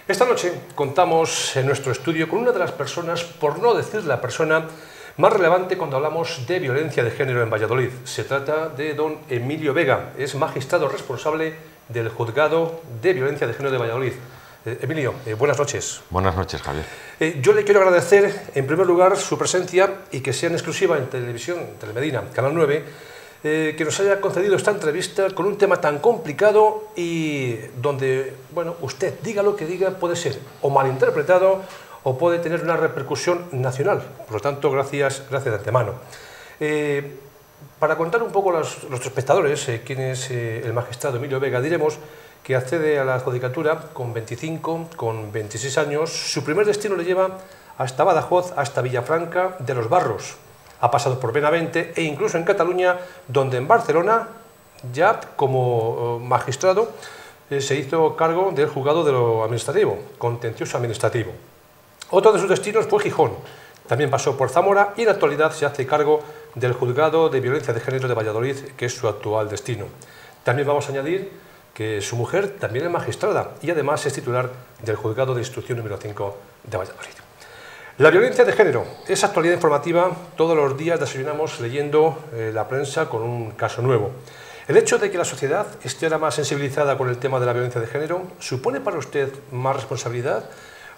Esta noche contamos en nuestro estudio con una de las personas, por no decir la persona, más relevante cuando hablamos de violencia de género en Valladolid. Se trata de don Emilio Vega, es magistrado responsable del Juzgado de Violencia de Género de Valladolid. Emilio, buenas noches. Buenas noches, Javier. Yo le quiero agradecer, en primer lugar, su presencia y que sea en exclusiva en televisión, Telemedina, Canal 9, que nos haya concedido esta entrevista con un tema tan complicado y donde, bueno, usted diga lo que diga, puede ser o malinterpretado o puede tener una repercusión nacional. Por lo tanto, gracias de antemano. Para contar un poco a los espectadores quién es el magistrado Emilio Vega, diremos que accede a la judicatura con 25, con 26 años. Su primer destino le lleva hasta Badajoz, hasta Villafranca de los Barros. Ha pasado por Benavente e incluso en Cataluña, donde en Barcelona, ya como magistrado, se hizo cargo del juzgado de lo administrativo, contencioso administrativo. Otro de sus destinos fue Gijón. También pasó por Zamora y en la actualidad se hace cargo del juzgado de violencia de género de Valladolid, que es su actual destino. También vamos a añadir que su mujer también es magistrada y además es titular del juzgado de instrucción número 5 de Valladolid. La violencia de género es actualidad informativa. Todos los días desayunamos leyendo la prensa con un caso nuevo. El hecho de que la sociedad esté ahora más sensibilizada con el tema de la violencia de género, ¿supone para usted más responsabilidad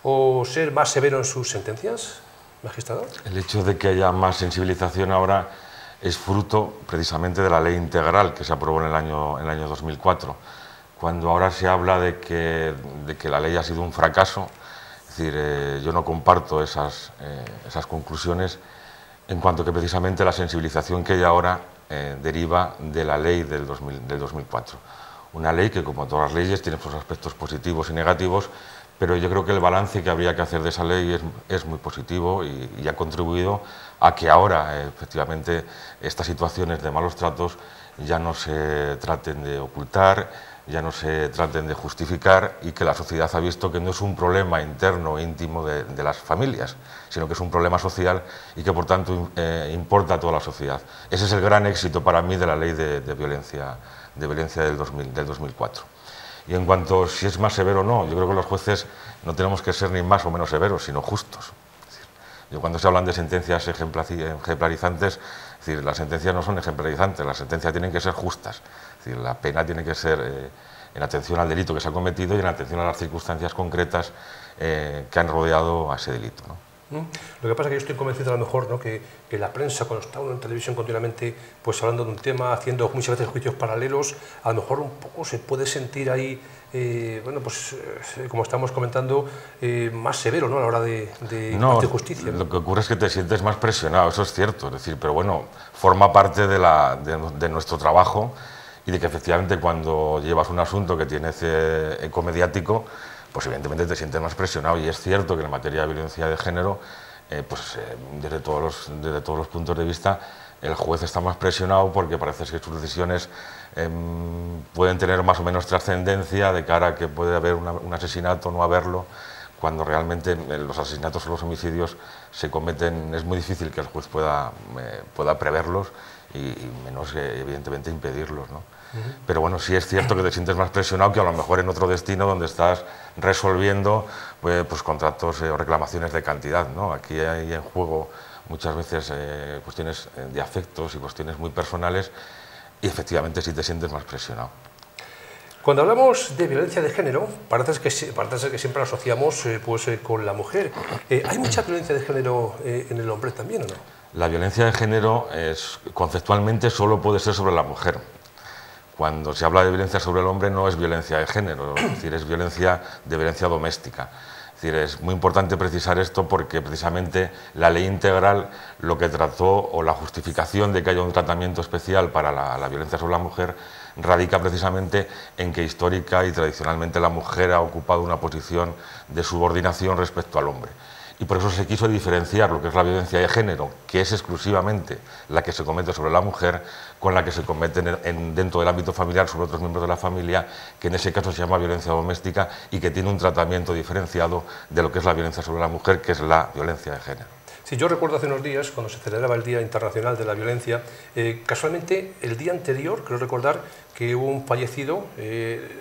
o ser más severo en sus sentencias, magistrado? El hecho de que haya más sensibilización ahora es fruto precisamente de la ley integral que se aprobó en el año 2004. Cuando ahora se habla de que la ley ha sido un fracaso, es decir, yo no comparto esas conclusiones, en cuanto que precisamente la sensibilización que hay ahora deriva de la ley del 2004. Una ley que, como todas las leyes, tiene sus aspectos positivos y negativos, pero yo creo que el balance que habría que hacer de esa ley es muy positivo y ha contribuido a que ahora, efectivamente, estas situaciones de malos tratos ya no se traten de ocultar, ya no se traten de justificar y que la sociedad ha visto que no es un problema interno e íntimo de las familias, sino que es un problema social y que por tanto importa a toda la sociedad. Ese es el gran éxito para mí de la ley de violencia del 2004. Y en cuanto a si es más severo o no, yo creo que los jueces no tenemos que ser ni más o menos severos, sino justos. Yo cuando se hablan de sentencias ejemplarizantes, es decir, las sentencias no son ejemplarizantes, las sentencias tienen que ser justas. Es decir, la pena tiene que ser en atención al delito que se ha cometido y en atención a las circunstancias concretas que han rodeado a ese delito, ¿no? Lo que pasa es que yo estoy convencido a lo mejor, ¿no?, que la prensa, cuando está uno en televisión continuamente pues hablando de un tema, haciendo muchas veces juicios paralelos, a lo mejor un poco se puede sentir ahí, bueno, pues como estamos comentando, más severo, ¿no?, a la hora de impartir justicia. Lo que ocurre es que te sientes más presionado, eso es cierto, es decir, pero bueno, forma parte de nuestro trabajo y de que efectivamente cuando llevas un asunto que tiene ese eco mediático, pues evidentemente te sientes más presionado y es cierto que en materia de violencia de género, desde todos los puntos de vista, el juez está más presionado porque parece que sus decisiones pueden tener más o menos trascendencia de cara a que puede haber un asesinato o no haberlo, cuando realmente los asesinatos o los homicidios se cometen, es muy difícil que el juez pueda preverlos y menos evidentemente impedirlos, ¿no? Pero bueno, sí es cierto que te sientes más presionado que a lo mejor en otro destino donde estás resolviendo pues contratos o reclamaciones de cantidad, ¿no? Aquí hay en juego muchas veces cuestiones de afectos y cuestiones muy personales y efectivamente sí te sientes más presionado. Cuando hablamos de violencia de género, parece que siempre la asociamos con la mujer. ¿Hay mucha violencia de género en el hombre también o no? La violencia de género conceptualmente solo puede ser sobre la mujer. Cuando se habla de violencia sobre el hombre no es violencia de género, es decir, es violencia doméstica. Es decir, es muy importante precisar esto porque precisamente la ley integral lo que trató, o la justificación de que haya un tratamiento especial para la violencia sobre la mujer, radica precisamente en que histórica y tradicionalmente la mujer ha ocupado una posición de subordinación respecto al hombre. Y por eso se quiso diferenciar lo que es la violencia de género, que es exclusivamente la que se comete sobre la mujer, con la que se comete dentro del ámbito familiar sobre otros miembros de la familia, que en ese caso se llama violencia doméstica y que tiene un tratamiento diferenciado de lo que es la violencia sobre la mujer, que es la violencia de género. Sí, yo recuerdo hace unos días, cuando se celebraba el Día Internacional de la Violencia, casualmente el día anterior, creo recordar que hubo un fallecido,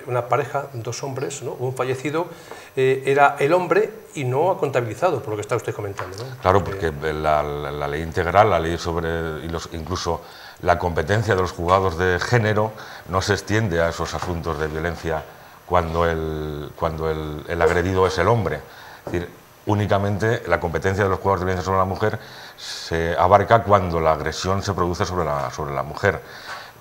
una pareja, dos hombres, ¿no? Un fallecido, era el hombre y no ha contabilizado, por lo que está usted comentando, ¿no? Claro, porque la ley integral, la ley sobre, incluso la competencia de los juzgados de género no se extiende a esos asuntos de violencia cuando el agredido es el hombre. Es decir, únicamente la competencia de los juzgados de violencia sobre la mujer se abarca cuando la agresión se produce sobre la mujer.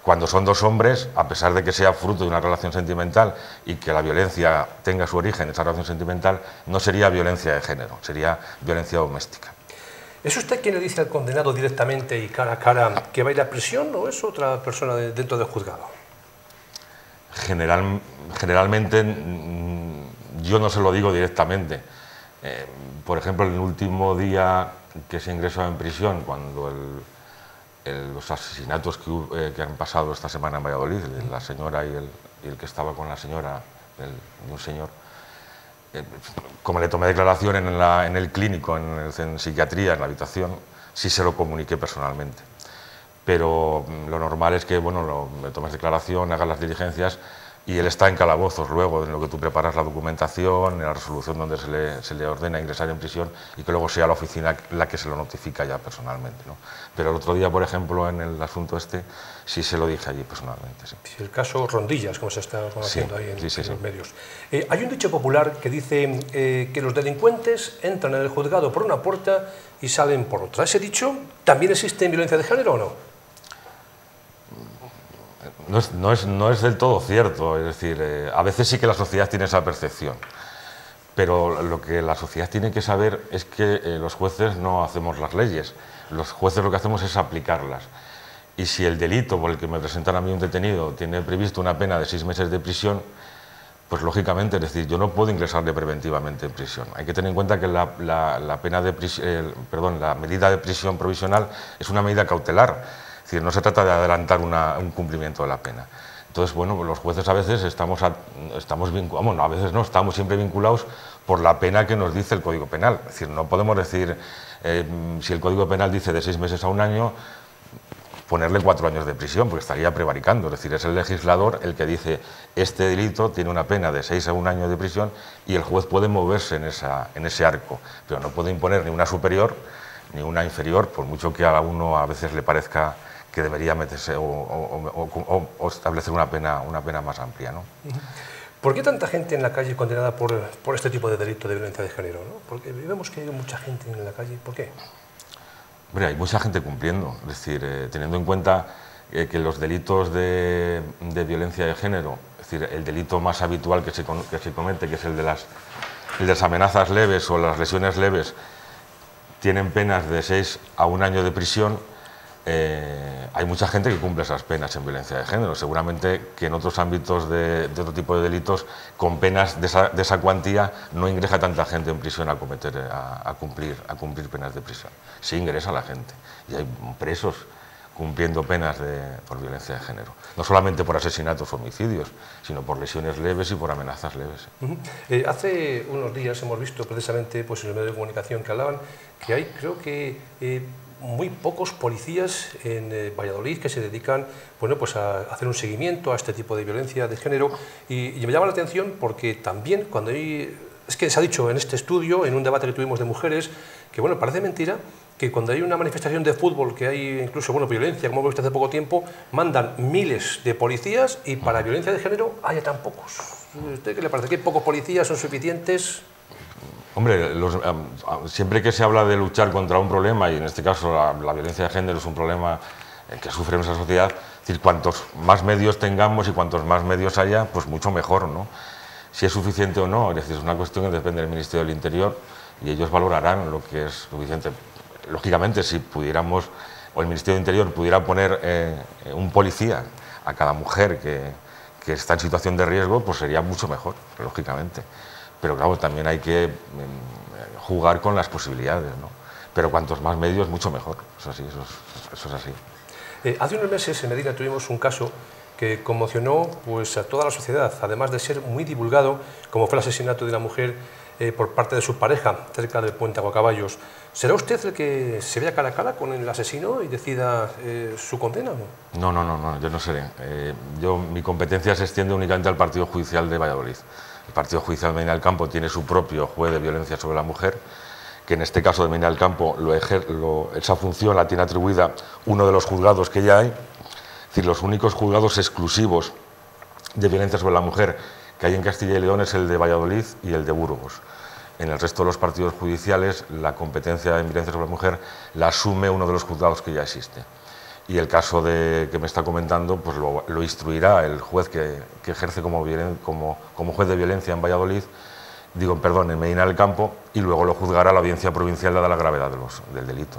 Cuando son dos hombres, a pesar de que sea fruto de una relación sentimental y que la violencia tenga su origen en esa relación sentimental, no sería violencia de género, sería violencia doméstica. ¿Es usted quien le dice al condenado directamente y cara a cara que va a ir a prisión o es otra persona dentro del juzgado? Generalmente yo no se lo digo directamente. Por ejemplo, el último día que se ingresó en prisión, cuando los asesinatos que han pasado esta semana en Valladolid, la señora y el que estaba con la señora, de un señor, como le tomé declaración en el clínico, en psiquiatría, en la habitación, sí se lo comuniqué personalmente. Pero lo normal es que, bueno, me tomes declaración, hagas las diligencias y él está en calabozos luego, en lo que tú preparas la documentación, en la resolución donde se le ordena ingresar en prisión y que luego sea la oficina la que se lo notifica ya personalmente, ¿no? Pero el otro día, por ejemplo, en el asunto este, sí se lo dije allí personalmente. Sí. Sí, el caso Rondillas, como se está conociendo ahí en los medios. Sí. Hay un dicho popular que dice que los delincuentes entran en el juzgado por una puerta y salen por otra. ¿Ese dicho también existe en violencia de género o no? No es del todo cierto, es decir, a veces sí que la sociedad tiene esa percepción, pero lo que la sociedad tiene que saber es que los jueces no hacemos las leyes, los jueces lo que hacemos es aplicarlas. Y si el delito por el que me presentan a mí un detenido tiene previsto una pena de 6 meses de prisión, pues lógicamente, es decir, yo no puedo ingresarle preventivamente en prisión. Hay que tener en cuenta que la medida de prisión provisional es una medida cautelar. Es decir, no se trata de adelantar un cumplimiento de la pena. Entonces, bueno, los jueces a veces estamos vinculados, bueno, a veces no, estamos siempre vinculados por la pena que nos dice el Código Penal. Es decir, no podemos decir, si el Código Penal dice de 6 meses a 1 año, ponerle 4 años de prisión, porque estaría prevaricando. Es decir, es el legislador el que dice, este delito tiene una pena de 6 a 1 año de prisión y el juez puede moverse en ese arco, pero no puede imponer ni una superior ni una inferior, por mucho que a uno a veces le parezca que debería meterse o establecer una pena más amplia, ¿no? ¿Por qué tanta gente en la calle condenada por este tipo de delito de violencia de género, ¿no? Porque vemos que hay mucha gente en la calle. ¿Por qué? Hombre, hay mucha gente cumpliendo. Es decir, teniendo en cuenta que los delitos de violencia de género, es decir, el delito más habitual que se comete, que es el de las amenazas leves o las lesiones leves, tienen penas de 6 a 1 año de prisión. Hay mucha gente que cumple esas penas en violencia de género. Seguramente que en otros ámbitos de otro tipo de delitos, con penas de esa cuantía, no ingresa tanta gente en prisión a cumplir penas de prisión. Sí ingresa la gente. Y hay presos cumpliendo penas por violencia de género. No solamente por asesinatos o homicidios, sino por lesiones leves y por amenazas leves. Hace unos días hemos visto precisamente pues, en el medio de comunicación que hablaban que hay, creo que, muy pocos policías en Valladolid que se dedican, bueno, pues a hacer un seguimiento a este tipo de violencia de género y me llama la atención porque también cuando hay... Es que se ha dicho en este estudio, en un debate que tuvimos de mujeres, que bueno, parece mentira que cuando hay una manifestación de fútbol, que hay incluso bueno, violencia, como hemos visto hace poco tiempo, mandan miles de policías y para violencia de género haya tan pocos. ¿A usted qué le parece? ¿Que pocos policías son suficientes? Hombre, siempre que se habla de luchar contra un problema, y en este caso la violencia de género es un problema que sufre nuestra sociedad, es decir, cuantos más medios tengamos y cuantos más medios haya, pues mucho mejor, ¿no? Si es suficiente o no, es decir, es una cuestión que depende del Ministerio del Interior y ellos valorarán lo que es suficiente. Lógicamente, si pudiéramos, o el Ministerio del Interior pudiera poner un policía a cada mujer que está en situación de riesgo, pues sería mucho mejor, lógicamente. Pero claro, también hay que jugar con las posibilidades, ¿no? Pero cuantos más medios, mucho mejor. Eso sí, eso es así. Hace unos meses en Medina tuvimos un caso que conmocionó pues, a toda la sociedad, además de ser muy divulgado, como fue el asesinato de una mujer por parte de su pareja cerca del puente Aguacaballos. ¿Será usted el que se vea cara a cara con el asesino y decida su condena? No, yo no seré. Mi competencia se extiende únicamente al Partido Judicial de Valladolid. El Partido Judicial de Medina del Campo tiene su propio juez de violencia sobre la mujer, que en este caso de Medina del Campo esa función la tiene atribuida uno de los juzgados que ya hay. Es decir, los únicos juzgados exclusivos de violencia sobre la mujer que hay en Castilla y León es el de Valladolid y el de Burgos. En el resto de los partidos judiciales la competencia en violencia sobre la mujer la asume uno de los juzgados que ya existe. Y el caso que me está comentando pues lo instruirá el juez que ejerce como juez de violencia en Valladolid, en Medina del Campo, y luego lo juzgará la Audiencia Provincial dada la gravedad del delito.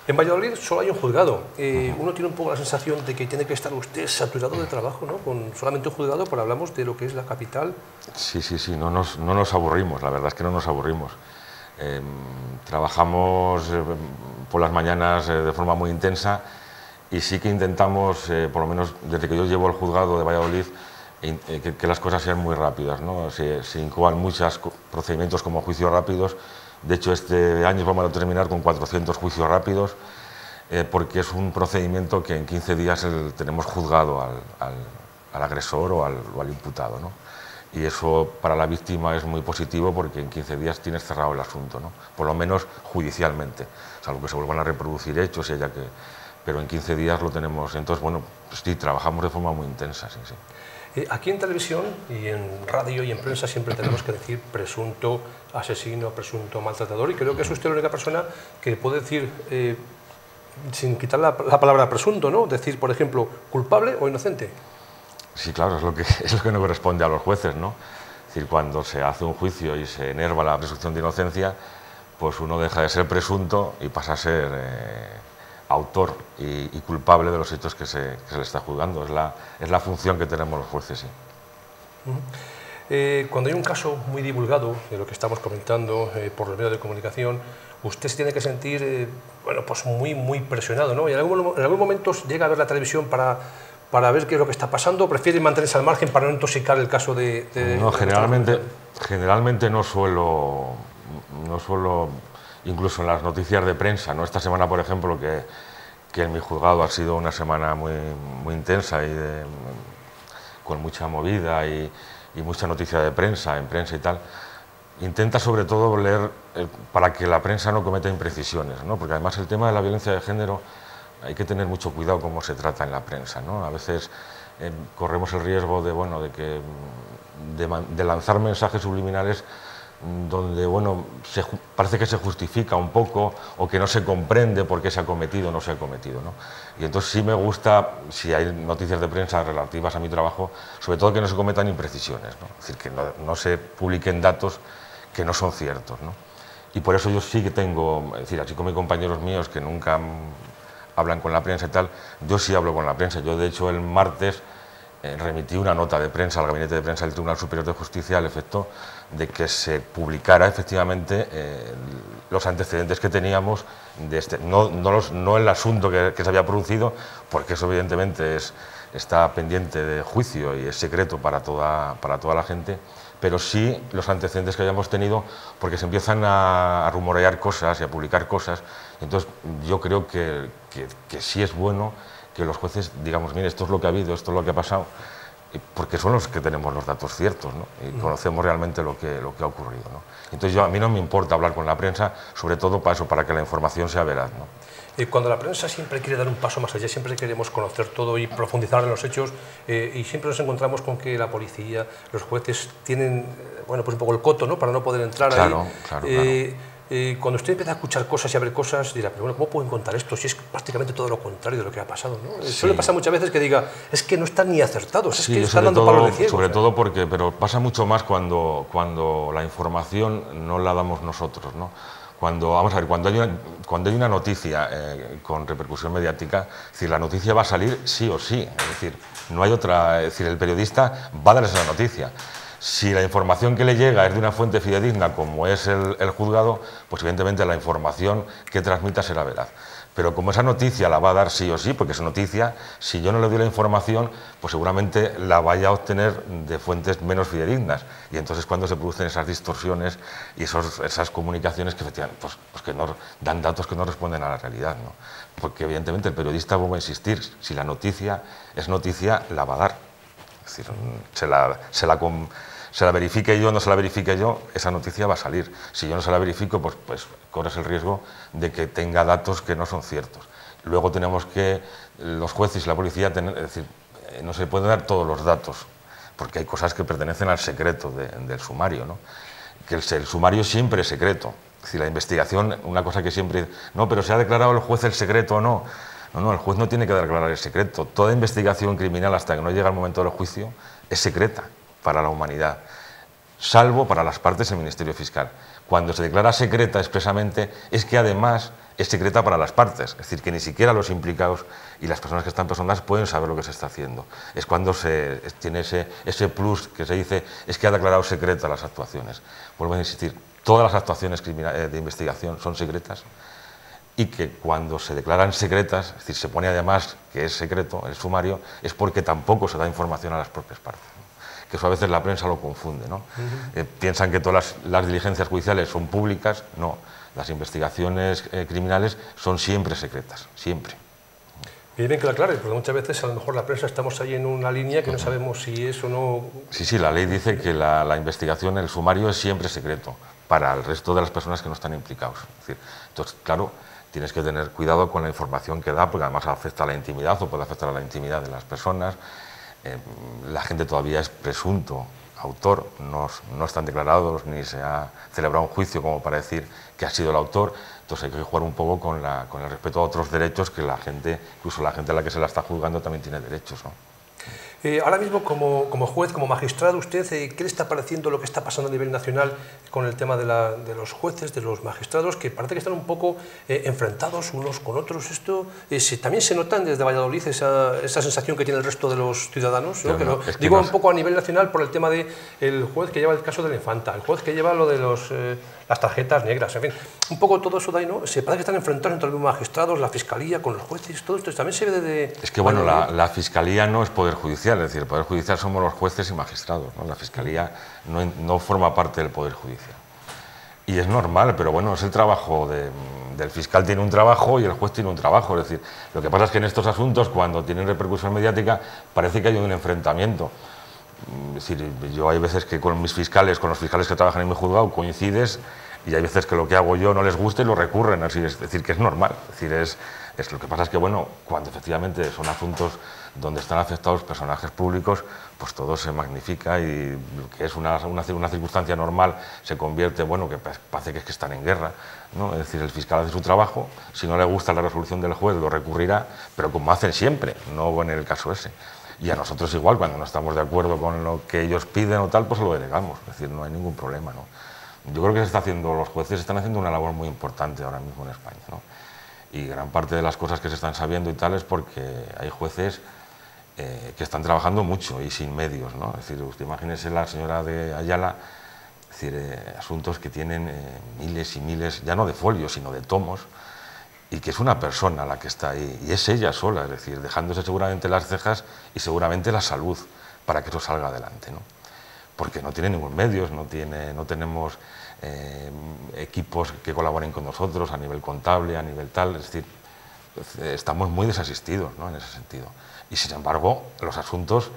En Valladolid solo hay un juzgado. Uno tiene un poco la sensación de que tiene que estar usted saturado de trabajo, ¿no? Con solamente un juzgado, pero hablamos de lo que es la capital. Sí, no nos aburrimos, la verdad es que no nos aburrimos. Trabajamos por las mañanas de forma muy intensa y sí que intentamos, por lo menos desde que yo llevo el juzgado de Valladolid, que las cosas sean muy rápidas, ¿no? Se incuban muchos procedimientos como juicios rápidos. De hecho, este año vamos a terminar con 400 juicios rápidos, porque es un procedimiento que en 15 días tenemos juzgado al agresor o al imputado, ¿no? Y eso para la víctima es muy positivo porque en 15 días tienes cerrado el asunto, ¿no? Por lo menos judicialmente, salvo que se vuelvan a reproducir hechos, pero en 15 días lo tenemos. Entonces, bueno, pues sí, trabajamos de forma muy intensa, sí. Aquí en televisión y en radio y en prensa siempre tenemos que decir presunto asesino, presunto maltratador, y creo que es usted la única persona que puede decir, sin quitar la palabra presunto, ¿no? Decir, por ejemplo, culpable o inocente. Sí, claro, es lo que nos corresponde a los jueces, ¿no? Es decir, cuando se hace un juicio y se enerva la presunción de inocencia, pues uno deja de ser presunto y pasa a ser autor y culpable de los hechos que se le está juzgando. Es la función que tenemos los jueces, sí. Cuando hay un caso muy divulgado de lo que estamos comentando por los medios de comunicación, usted se tiene que sentir pues muy presionado, ¿no? ¿Y en algún momento llega a ver la televisión para ver qué es lo que está pasando, o prefiere mantenerse al margen para no intoxicar el caso No, generalmente no suelo, incluso en las noticias de prensa, ¿no? Esta semana, por ejemplo, que en mi juzgado ha sido una semana muy intensa y con mucha movida y mucha noticia de prensa, en prensa y tal, intenta sobre todo leer para que la prensa no cometa imprecisiones, ¿no? Porque además el tema de la violencia de género hay que tener mucho cuidado cómo se trata en la prensa, ¿no? A veces corremos el riesgo de lanzar mensajes subliminales donde parece que se justifica un poco o que no se comprende por qué se ha cometido o no se ha cometido, ¿no? Y entonces sí me gusta, si hay noticias de prensa relativas a mi trabajo, sobre todo que no se cometan imprecisiones, ¿no? Es decir, que no se publiquen datos que no son ciertos, ¿no? Y por eso yo sí que tengo, es decir, así como hay compañeros míos que nunca hablan con la prensa y tal, yo sí hablo con la prensa. Yo, de hecho, el martes remití una nota de prensa al Gabinete de Prensa del Tribunal Superior de Justicia al efecto de que se publicara efectivamente los antecedentes que teníamos de no el asunto que se había producido, porque eso evidentemente está pendiente de juicio y es secreto para toda la gente, pero sí los antecedentes que hayamos tenido, porque se empiezan a rumorear cosas y a publicar cosas. Entonces yo creo que sí es bueno que los jueces digamos, mire, esto es lo que ha habido, esto es lo que ha pasado, porque son los que tenemos los datos ciertos, ¿no? Y conocemos realmente lo que ha ocurrido, ¿no? Entonces a mí no me importa hablar con la prensa, sobre todo para que la información sea veraz, ¿no? Cuando la prensa siempre quiere dar un paso más allá, siempre queremos conocer todo y profundizar en los hechos, y siempre nos encontramos con que la policía, los jueces tienen pues un poco el coto, ¿no? Para no poder entrar ahí. Claro. Cuando usted empieza a escuchar cosas y a ver cosas, dirá, pero bueno, ¿cómo pueden contar esto si es prácticamente todo lo contrario de lo que ha pasado, ¿no? Sí. Suele pasar muchas veces que diga, es que no están ni acertados, es que están dando palos de ciego. Sobre todo pero pasa mucho más cuando la información no la damos nosotros, ¿no? Cuando hay una noticia con repercusión mediática, es decir, la noticia va a salir sí o sí, es decir, no hay otra, es decir, el periodista va a dar esa noticia. Si la información que le llega es de una fuente fidedigna, como es el juzgado, pues evidentemente la información que transmita será veraz. Pero como esa noticia la va a dar sí o sí, porque es noticia, si yo no le doy la información, pues seguramente la vaya a obtener de fuentes menos fidedignas. Y entonces cuando se producen esas distorsiones y esas comunicaciones que efectivamente pues que no, dan datos que no responden a la realidad, ¿no? Porque evidentemente el periodista, vuelvo a insistir, si la noticia es noticia, la va a dar. Es decir, se la verifique yo o no se la verifique yo, esa noticia va a salir. Si yo no se la verifico, pues corres el riesgo de que tenga datos que no son ciertos. Luego tenemos que, los jueces y la policía, es decir, no se pueden dar todos los datos, porque hay cosas que pertenecen al secreto del sumario, ¿no? Que el sumario siempre es secreto. Es decir, la investigación, una cosa que siempre... No, pero ¿se ha declarado el juez el secreto o no? No, el juez no tiene que declarar el secreto. Toda investigación criminal, hasta que no llega el momento del juicio, es secreta para la humanidad, salvo para las partes del Ministerio Fiscal. Cuando se declara secreta expresamente, es que además es secreta para las partes, es decir, que ni siquiera los implicados y las personas que están personadas pueden saber lo que se está haciendo. Es cuando se tiene ese plus que se dice, es que ha declarado secreta las actuaciones. Vuelvo a insistir, todas las actuaciones de investigación son secretas, y que cuando se declaran secretas, es decir, se pone además que es secreto el sumario, es porque tampoco se da información a las propias partes, ¿no? Que eso a veces la prensa lo confunde, ¿no? Piensan que todas las diligencias judiciales son públicas. No, las investigaciones criminales son siempre secretas, siempre. Y bien que lo aclare, porque muchas veces a lo mejor la prensa estamos ahí en una línea que no sabemos si es o no... Sí, la ley dice que la investigación, el sumario es siempre secreto para el resto de las personas que no están implicados. Es decir, entonces, claro, tienes que tener cuidado con la información que da, porque además afecta a la intimidad o puede afectar a la intimidad de las personas. La gente todavía es presunto autor, no están declarados ni se ha celebrado un juicio como para decir que ha sido el autor. Entonces hay que jugar un poco con el respeto a otros derechos que la gente, incluso la gente a la que se la está juzgando, también tiene derechos, ¿no? Ahora mismo, como juez, como magistrado, ¿usted qué le está pareciendo lo que está pasando a nivel nacional con el tema de los jueces, de los magistrados, que parece que están un poco enfrentados unos con otros? Esto también se nota desde Valladolid esa sensación que tiene el resto de los ciudadanos, ¿no? Digo un poco a nivel nacional por el tema del juez que lleva el caso de la infanta, el juez que lleva lo de las tarjetas negras, en fin, un poco todo eso de ahí, ¿no? Se parece que están enfrentados entre los magistrados, la fiscalía, con los jueces, todo esto también se ve de... Es que bueno, la fiscalía no es poder judicial, es decir, el poder judicial somos los jueces y magistrados, ¿no? La fiscalía no forma parte del poder judicial. Y es normal, pero bueno, es el trabajo del fiscal, tiene un trabajo y el juez tiene un trabajo. Es decir, lo que pasa es que en estos asuntos, cuando tienen repercusión mediática, parece que hay un enfrentamiento. Es decir, yo hay veces que con los fiscales que trabajan en mi juzgado coincides, y hay veces que lo que hago yo no les gusta y lo recurren. Es decir, que es normal. Es decir, lo que pasa es que, bueno, cuando efectivamente son asuntos donde están afectados personajes públicos, pues todo se magnifica y lo que es una circunstancia normal se convierte, bueno, que parece que están en guerra, ¿no? Es decir, el fiscal hace su trabajo, si no le gusta la resolución del juez lo recurrirá, pero como hacen siempre, no en el caso ese. Y a nosotros igual, cuando no estamos de acuerdo con lo que ellos piden o tal, pues lo denegamos, es decir, no hay ningún problema, ¿no? Yo creo que los jueces están haciendo una labor muy importante ahora mismo en España, ¿no? Y gran parte de las cosas que se están sabiendo y tal es porque hay jueces que están trabajando mucho y sin medios, ¿no? Es decir, usted imagínese la señora de Ayala, es decir, asuntos que tienen miles y miles, ya no de folios, sino de tomos, y que es una persona la que está ahí, y es ella sola, es decir, dejándose seguramente las cejas y seguramente la salud para que eso salga adelante, ¿no? Porque no tiene ningún medios, no tenemos equipos que colaboren con nosotros a nivel contable, a nivel tal, es decir, estamos muy desasistidos, ¿no? En ese sentido. Y sin embargo, los asuntos,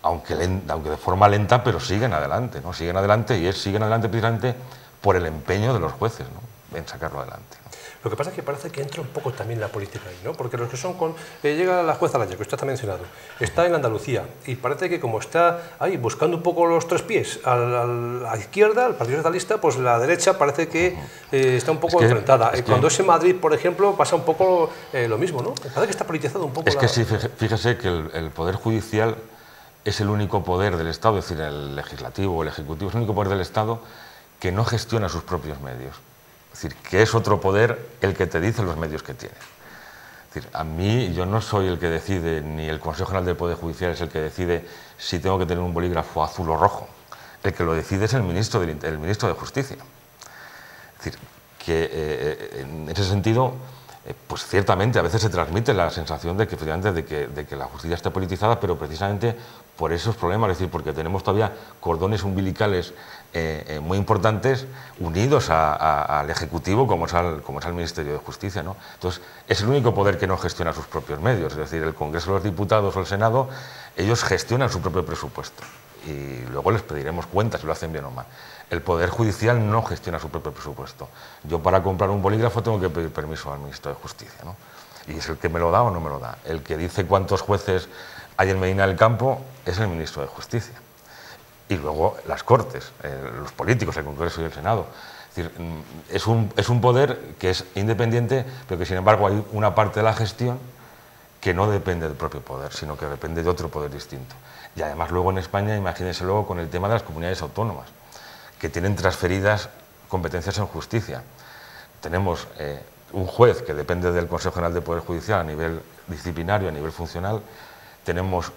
aunque de forma lenta, pero siguen adelante, ¿no? Siguen adelante y siguen adelante precisamente por el empeño de los jueces, ¿no? En sacarlo adelante, ¿no? Lo que pasa es que parece que entra un poco también la política ahí, ¿no? Porque los que son llega la jueza Laya, que usted ha mencionado, está en Andalucía y parece que como está ahí buscando un poco los tres pies a la izquierda, al Partido Socialista, pues la derecha parece que está un poco enfrentada. Cuando es en Madrid, por ejemplo, pasa un poco lo mismo, ¿no? Parece que está politizado un poco. Es que sí, fíjese que el Poder Judicial es el único poder del Estado, es decir, el legislativo o el ejecutivo es el único poder del Estado que no gestiona sus propios medios. Es decir, que es otro poder el que te dice los medios que tienes. Es decir, a mí, yo no soy el que decide, ni el Consejo General del Poder Judicial es el que decide si tengo que tener un bolígrafo azul o rojo. el que lo decide es el ministro de Justicia. Es decir, que en ese sentido, pues ciertamente a veces se transmite la sensación de que, efectivamente, de que la justicia esté politizada, pero precisamente por esos problemas, es decir, porque tenemos todavía cordones umbilicales muy importantes unidos al Ejecutivo, como es al Ministerio de Justicia, ¿no? Entonces, es el único poder que no gestiona sus propios medios, es decir, el Congreso de los Diputados o el Senado, ellos gestionan su propio presupuesto y luego les pediremos cuentas si lo hacen bien o mal. El Poder Judicial no gestiona su propio presupuesto. Yo, para comprar un bolígrafo, tengo que pedir permiso al Ministro de Justicia, ¿no? Y es el que me lo da o no me lo da. El que dice cuántos jueces hay en Medina del Campo es el Ministro de Justicia. Y luego las Cortes, los políticos, el Congreso y el Senado. Es decir, es un poder que es independiente, pero que sin embargo hay una parte de la gestión que no depende del propio poder, sino que depende de otro poder distinto. Y además luego en España, imagínense luego con el tema de las comunidades autónomas, que tienen transferidas competencias en justicia. Tenemos un juez que depende del Consejo General del Poder Judicial a nivel disciplinario, a nivel funcional. Tenemos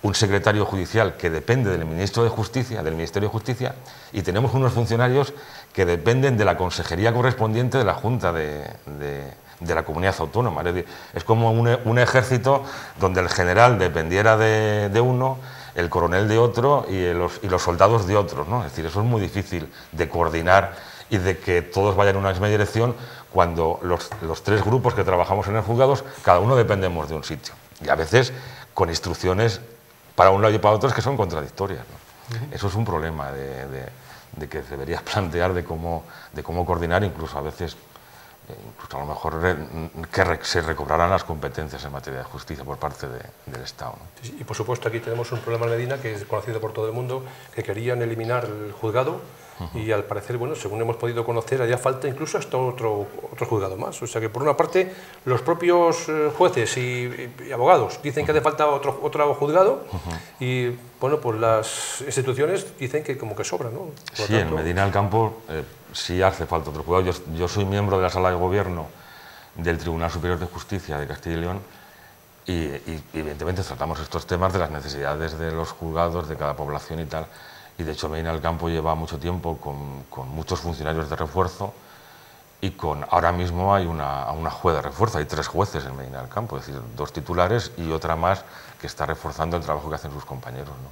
un secretario judicial que depende del Ministro de Justicia, del Ministerio de Justicia, y tenemos unos funcionarios que dependen de la consejería correspondiente de la Junta de la comunidad autónoma. Es decir, es como un ejército donde el general dependiera de uno, el coronel de otro y los soldados de otros, ¿no? Es decir, eso es muy difícil de coordinar y de que todos vayan en una misma dirección cuando los tres grupos que trabajamos en los juzgados, cada uno dependemos de un sitio. Y a veces con instrucciones para un lado y para otro que son contradictorias, ¿no? Eso es un problema de que deberías plantear de cómo coordinar, incluso a veces, incluso a lo mejor que se recobrarán las competencias en materia de justicia por parte del Estado, ¿no? Sí, y por supuesto aquí tenemos un problema en Medina que es conocido por todo el mundo, que querían eliminar el juzgado y al parecer, bueno, según hemos podido conocer, haría falta incluso hasta otro juzgado más. O sea que por una parte los propios jueces y abogados dicen que hace falta otro juzgado y bueno, pues las instituciones dicen que como que sobra, ¿no? Sí, en Medina del Campo sí hace falta otro juzgado. Yo soy miembro de la Sala de Gobierno del Tribunal Superior de Justicia de Castilla y León y evidentemente tratamos estos temas de las necesidades de los juzgados, de cada población y tal. Y de hecho Medina del Campo lleva mucho tiempo con muchos funcionarios de refuerzo y ahora mismo hay una juez de refuerzo, hay 3 jueces en Medina del Campo, es decir, 2 titulares y otra más que está reforzando el trabajo que hacen sus compañeros, ¿no?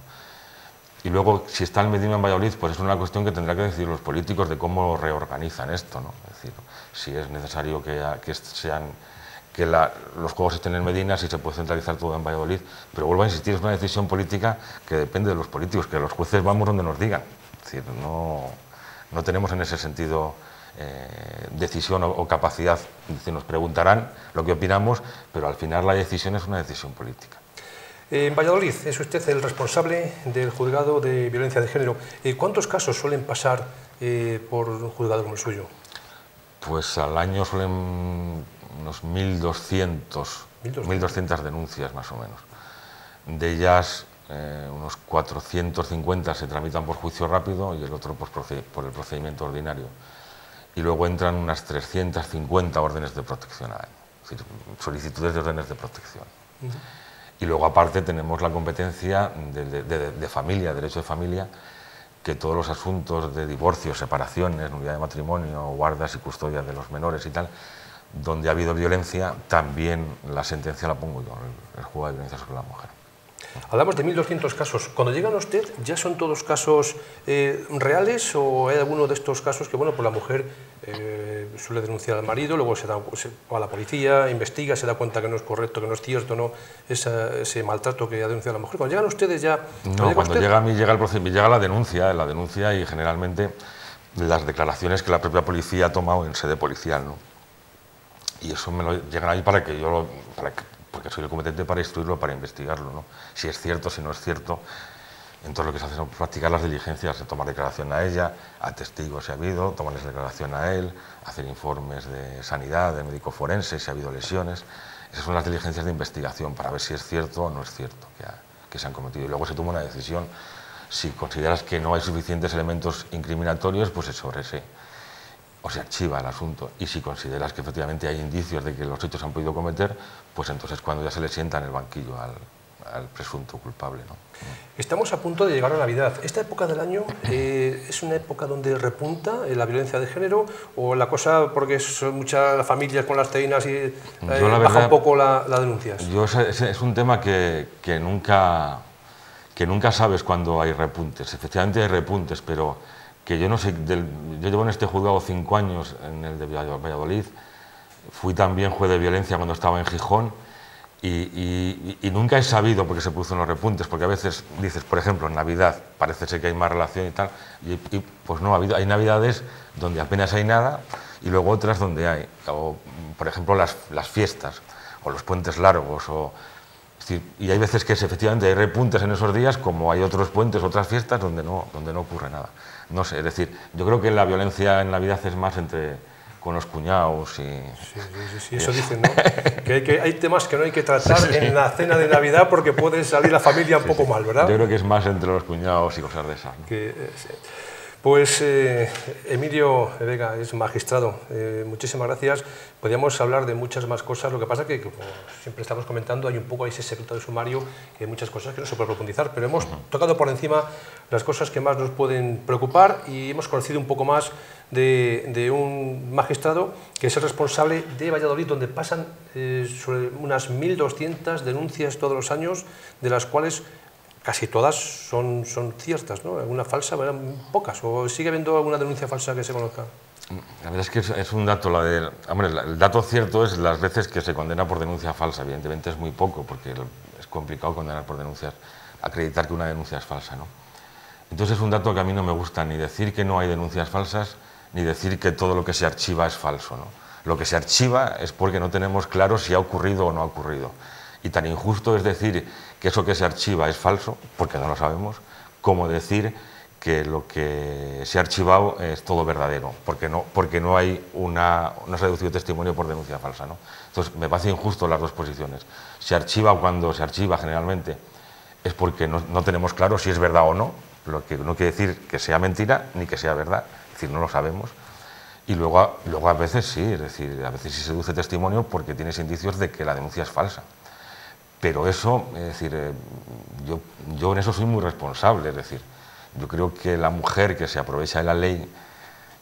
Y luego, si está el Medina en Valladolid, pues es una cuestión que tendrán que decidir los políticos de cómo reorganizan esto, ¿no? Es decir, si es necesario que los juegos estén en Medina, si se puede centralizar todo en Valladolid, pero vuelvo a insistir, es una decisión política que depende de los políticos, que los jueces vamos donde nos digan. Es decir, no tenemos en ese sentido decisión o capacidad. Nos preguntarán lo que opinamos, pero al final la decisión es una decisión política. En Valladolid es usted el responsable del juzgado de violencia de género. ¿Cuántos casos suelen pasar por un juzgado como el suyo? Pues al año suelen unos 1.200 denuncias más o menos. De ellas unos 450 se tramitan por juicio rápido y el otro pues, por el procedimiento ordinario. Y luego entran unas 350 órdenes de protección al año, es decir, solicitudes de órdenes de protección. Y luego aparte tenemos la competencia de familia, derecho de familia, que todos los asuntos de divorcio, separaciones, nulidad de matrimonio, guardas y custodias de los menores y tal, donde ha habido violencia, también la sentencia la pongo yo, el juzgado de violencia sobre la mujer. Hablamos de 1.200 casos. Cuando llegan a usted, ¿ya son todos casos reales o hay alguno de estos casos que, bueno, pues la mujer suele denunciar al marido, luego va a la policía, investiga, se da cuenta que no es correcto, que no es cierto, ¿no? Ese maltrato que ha denunciado la mujer? Cuando llegan ustedes ya... No, cuando llega a mí llega el procedimiento, llega la denuncia y generalmente las declaraciones que la propia policía ha tomado en sede policial, ¿no? Y eso me lo llegan ahí para que yo porque soy el competente para instruirlo, para investigarlo, ¿no? Si es cierto, si no es cierto. Entonces lo que se hace es practicar las diligencias, se toma declaración a ella, a testigos si ha habido, tomarles declaración a él, hacer informes de sanidad, de médico forense, si ha habido lesiones. Esas son las diligencias de investigación para ver si es cierto o no es cierto que se han cometido. Y luego se toma una decisión. Si consideras que no hay suficientes elementos incriminatorios, pues se sobresee o se archiva el asunto. Y si consideras que efectivamente hay indicios de que los hechos se han podido cometer, pues entonces cuando ya se le sienta en el banquillo al presunto culpable, ¿no? Estamos a punto de llegar a Navidad. ¿Esta época del año es una época donde repunta la violencia de género o la cosa, porque son muchas las familias con las cenas y baja un poco las denuncias? Es un tema que nunca sabes cuándo hay repuntes. Efectivamente hay repuntes, pero que yo no sé, yo llevo en este juzgado 5 años, en el de Valladolid, fui también juez de violencia cuando estaba en Gijón, y nunca he sabido por qué se producen los repuntes, porque a veces dices, por ejemplo, en Navidad parece ser que hay más relación y tal, y pues no, hay Navidades donde apenas hay nada y luego otras donde hay, o por ejemplo las fiestas o los puentes largos, es decir, y hay veces que efectivamente hay repuntes en esos días, como hay otros puentes, otras fiestas donde no ocurre nada. No sé, es decir, yo creo que la violencia en Navidad es más con los cuñados y... Sí, eso dicen, ¿no? que hay temas que no hay que tratar en la cena de Navidad porque puede salir la familia un poco mal, ¿verdad? Yo creo que es más entre los cuñados y cosas de esas, ¿no? Pues Emilio Vega es magistrado, muchísimas gracias. Podríamos hablar de muchas más cosas, lo que pasa que, como siempre estamos comentando, hay un poco ese secreto de sumario, que hay muchas cosas que no se puede profundizar, pero hemos tocado por encima las cosas que más nos pueden preocupar y hemos conocido un poco más de un magistrado que es el responsable de Valladolid, donde pasan sobre unas 1.200 denuncias todos los años, de las cuales casi todas son ciertas, ¿no? ¿Alguna falsa? Pocas. ¿O sigue habiendo alguna denuncia falsa que se conozca? La verdad es que es un dato, hombre, el dato cierto es las veces que se condena por denuncia falsa. Evidentemente es muy poco, porque es complicado condenar por denuncias, acreditar que una denuncia es falsa, ¿no? Entonces es un dato que a mí no me gusta ni decir que no hay denuncias falsas, ni decir que todo lo que se archiva es falso, ¿no? Lo que se archiva es porque no tenemos claro si ha ocurrido o no ha ocurrido. Y tan injusto es decir que eso que se archiva es falso, porque no lo sabemos, como decir que lo que se ha archivado es todo verdadero, porque no se ha deducido testimonio por denuncia falsa, ¿no? Entonces me parece injusto las dos posiciones. Se archiva cuando se archiva generalmente es porque no tenemos claro si es verdad o no, lo que no quiere decir que sea mentira ni que sea verdad, es decir, no lo sabemos. Y luego a veces sí, es decir, a veces sí se deduce testimonio porque tienes indicios de que la denuncia es falsa. Pero eso, es decir, yo en eso soy muy responsable, es decir, yo creo que la mujer que se aprovecha de la ley,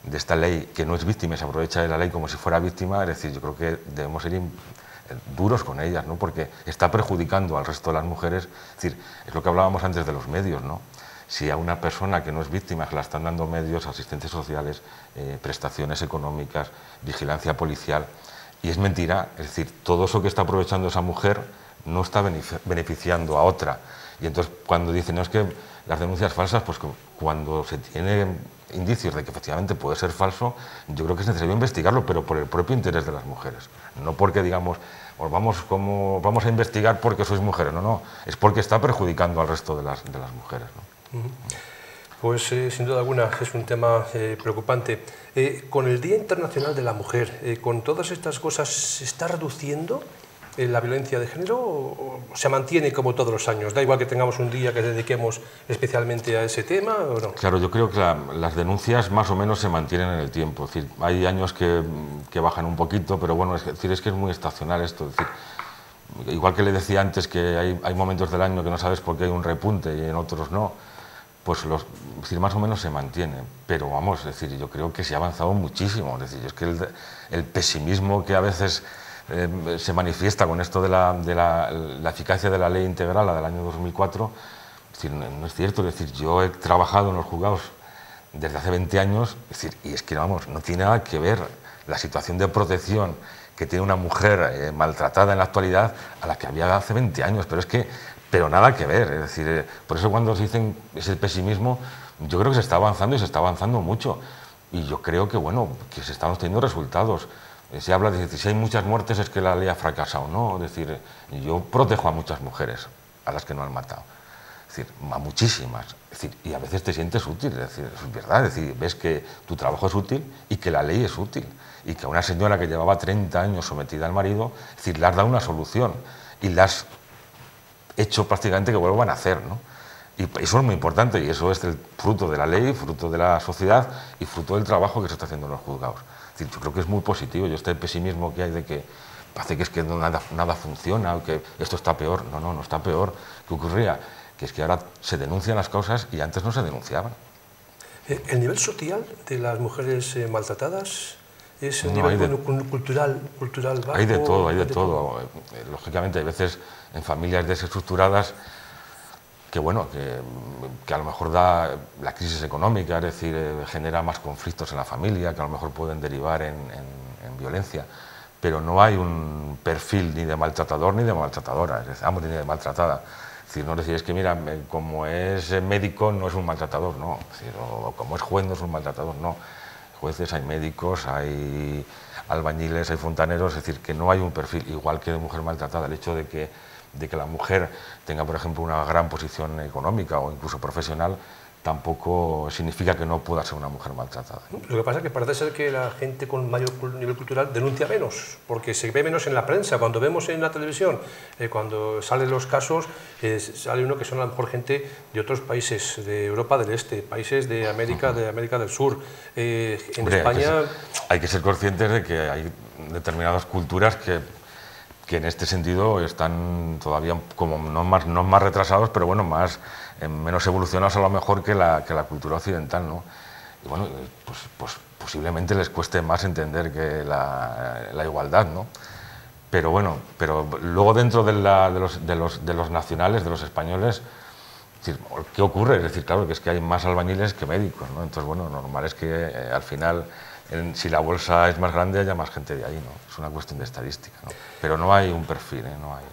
de esta ley, que no es víctima y se aprovecha de la ley como si fuera víctima, es decir, yo creo que debemos ser duros con ellas, ¿no? Porque está perjudicando al resto de las mujeres, es decir, es lo que hablábamos antes de los medios, ¿no? Si a una persona que no es víctima se la están dando medios, asistentes sociales, prestaciones económicas, vigilancia policial, y es mentira, es decir, todo eso que está aprovechando esa mujer no está beneficiando a otra. Y entonces cuando dicen, no, es que las denuncias falsas, pues cuando se tienen indicios de que efectivamente puede ser falso, yo creo que es necesario investigarlo, pero por el propio interés de las mujeres. No porque digamos, pues vamos a investigar porque sois mujeres, no, es porque está perjudicando al resto de las mujeres, ¿no? Pues sin duda alguna es un tema preocupante. Con el Día Internacional de la Mujer, ¿con todas estas cosas se está reduciendo la violencia de género o se mantiene como todos los años? ¿Da igual que tengamos un día que dediquemos especialmente a ese tema o no? Claro, yo creo que las denuncias más o menos se mantienen en el tiempo. Es decir, hay años que bajan un poquito, pero bueno, es decir, es que es muy estacional esto. Es decir, igual que le decía antes que hay momentos del año que no sabes por qué hay un repunte y en otros no, pues es decir, más o menos se mantiene. Pero vamos, es decir, yo creo que se ha avanzado muchísimo. Es decir, es que el pesimismo que a veces se manifiesta con esto de la eficacia de la ley integral, la del año 2004, es decir, no es cierto. Es decir, yo he trabajado en los juzgados desde hace 20 años, es decir, y es que vamos, no tiene nada que ver la situación de protección que tiene una mujer maltratada en la actualidad a la que había hace 20 años, pero nada que ver. Es decir, por eso cuando se dicen ese pesimismo, yo creo que se está avanzando y se está avanzando mucho, y yo creo que bueno, que se están obteniendo resultados. Se habla de que si hay muchas muertes es que la ley ha fracasado, ¿no? Es decir, yo protejo a muchas mujeres, a las que no han matado, es decir, a muchísimas, es decir, y a veces te sientes útil, es decir, es verdad, es decir, ves que tu trabajo es útil y que la ley es útil, y que a una señora que llevaba 30 años sometida al marido, es decir, le has dado una solución y le has hecho prácticamente que vuelvan a hacer, ¿no? Y eso es muy importante, y eso es el fruto de la ley, fruto de la sociedad y fruto del trabajo que se está haciendo en los juzgados. Es decir, yo creo que es muy positivo. Yo este pesimismo que hay de que parece que es que nada funciona, que esto está peor. No, no está peor. ¿Qué ocurría? Que es que ahora se denuncian las cosas y antes no se denunciaban. ¿El nivel social de las mujeres maltratadas es un No, nivel cultural bajo? Hay de todo, hay de todo. Lógicamente, hay veces en familias desestructuradas que, bueno, que a lo mejor da la crisis económica, es decir, genera más conflictos en la familia, que a lo mejor pueden derivar en violencia, pero no hay un perfil ni de maltratador ni de maltratadora, es decir, ni de maltratada. Es decir, no decir, es que mira, como es médico no es un maltratador, no. Es decir, o como es juez no es un maltratador, no. Jueces, hay médicos, hay albañiles, hay fontaneros, es decir, que no hay un perfil igual que de mujer maltratada. El hecho de que la mujer tenga, por ejemplo, una gran posición económica o incluso profesional, tampoco significa que no pueda ser una mujer maltratada. Lo que pasa es que parece ser que la gente con mayor nivel cultural denuncia menos, porque se ve menos en la prensa. Cuando vemos en la televisión, cuando salen los casos, sale uno que son a lo mejor gente de otros países, de Europa del Este, países de América del Sur. Hombre, España... hay que ser conscientes de que hay determinadas culturas que en este sentido están todavía como no más retrasados, pero bueno, menos evolucionados a lo mejor que la cultura occidental, ¿no? Y bueno, pues posiblemente les cueste más entender que la igualdad, ¿no? Pero bueno, luego dentro de los nacionales, de los españoles, es decir, ¿qué ocurre? Es decir, claro, que es que hay más albañiles que médicos, ¿no? Entonces, bueno, normal es que al final, si la bolsa es más grande, haya más gente de ahí, ¿no? Es una cuestión de estadística, ¿no? Pero no hay un perfil, no hay...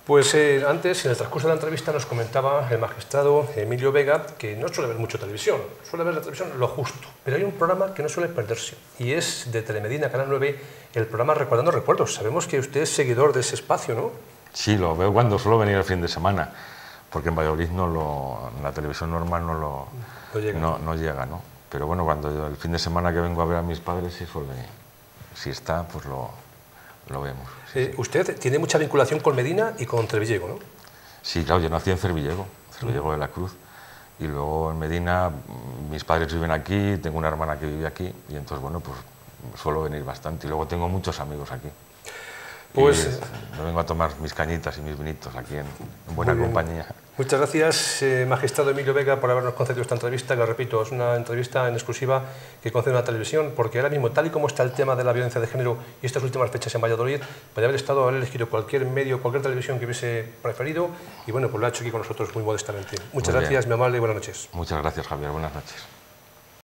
Pues antes, en el transcurso de la entrevista, nos comentaba el magistrado Emilio Vega que no suele ver mucho televisión, suele ver la televisión lo justo, pero hay un programa que no suele perderse, y es de Telemedina, Canal 9, el programa Recordando Recuerdos. Sabemos que usted es seguidor de ese espacio, ¿no? Sí, lo veo cuando suelo venir el fin de semana, porque en Valladolid en la televisión normal no llega, ¿no? Pero bueno, cuando el fin de semana que vengo a ver a mis padres, si está, pues lo vemos. Sí. Usted tiene mucha vinculación con Medina y con Trevillego, ¿no? Sí, claro, yo nací en Cervillego de la Cruz, y luego en Medina mis padres viven aquí, tengo una hermana que vive aquí, y entonces, bueno, pues suelo venir bastante, y luego tengo muchos amigos aquí. Pues me vengo a tomar mis cañitas y mis vinitos aquí en buena compañía. Muchas gracias, magistrado Emilio Vega, por habernos concedido esta entrevista, que lo repito, es una entrevista en exclusiva que concede una televisión, porque ahora mismo, tal y como está el tema de la violencia de género y estas últimas fechas en Valladolid, podría haber elegido cualquier medio, cualquier televisión que hubiese preferido, y bueno, pues lo ha hecho aquí con nosotros muy modestamente. Muchas gracias, mi amable, y buenas noches. Muchas gracias, Javier, buenas noches.